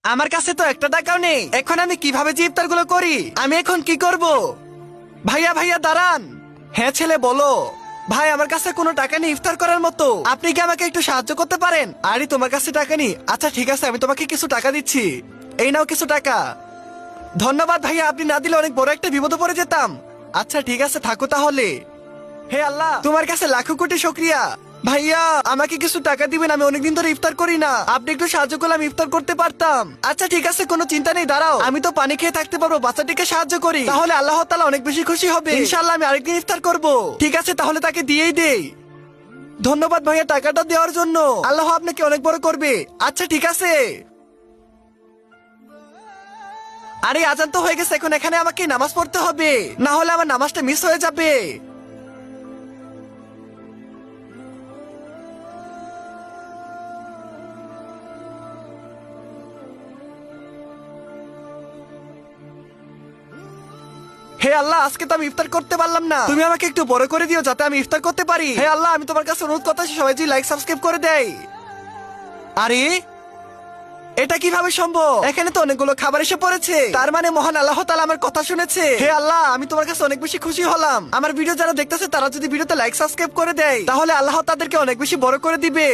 আমার কাছে তো একটা টাকাও নেই, এখন আমি কিভাবে যে ইফতার গুলো করি? আমি এখন কি করব? ভাইয়া ভাইয়া দাঁড়ান। হ্যাঁ ছেলে বলো। ভাই আমার কাছে কোনো টাকা নেই ইফতার করার মতো, আপনি কি আমাকে একটু সাহায্য করতে পারেন? আরে তোমার কাছে টাকা নেই? আচ্ছা ঠিক আছে, আমি তোমাকে কিছু টাকা দিচ্ছি। এই নাও কিছু টাকা। ধন্যবাদ ভাইয়া, আপনি না দিলে অনেক বড় একটা বিপদে পড়ে যেতাম। আচ্ছা ঠিক আছে, থাকো তাহলে। হে আল্লাহ, তোমার কাছে লাখো কোটি শুকরিয়া। ভাইয়া আমাকে কিছু টাকা দিবেন, আমি অনেকদিন ধরে ইফতার করি না, আপনি একটু সাহায্য করলে আমি ইফতার করতে পারতাম। আচ্ছা ঠিক আছে, কোনো চিন্তা নেই, দাঁড়াও, আমি তো পানি খেয়ে থাকতে পারবো, বাচ্চাটিকে সাহায্য করি, তাহলে আল্লাহ তাআলা অনেক বেশি খুশি হবে। ইনশাআল্লাহ আমি আরেকদিন ইফতার করব। ঠিক আছে তাহলে তাকে দিয়েই দেই। ধন্যবাদ ভাইয়া টাকাটা দেওয়ার জন্য, আল্লাহ আপনাকে অনেক বড় করবে। আচ্ছা ঠিক আছে। আরে আজান তো হয়ে গেছে, এখন এখানে আমাকে নামাজ পড়তে হবে, না হলে আমার নামাজটা মিস হয়ে যাবে। হে আল্লাহ, আজকে তো আমি ইফতার করতে পারলাম না, তুমি আমাকে একটু বড় করে দিও যাতে আমি ইফতার করতে পারি। হে আল্লাহ, আমি তোমার কাছে অনুরোধ করতেছি, সবাই যদি লাইক সাবস্ক্রাইব করে দেয়। আরে এটা কিভাবে সম্ভব? এখানে তো অনেকগুলো খাবার এসে পড়েছে, তার মানে মহান আল্লাহ তাআলা আমার কথা শুনেছে। হে আল্লাহ, আমি তোমার কাছে অনেক বেশি খুশি হলাম। আমার ভিডিও যারা দেখতেছে তারা যদি ভিডিওতে লাইক সাবস্ক্রাইব করে দেয়, তাহলে আল্লাহ তাদেরকে অনেক বেশি বড় করে দিবে।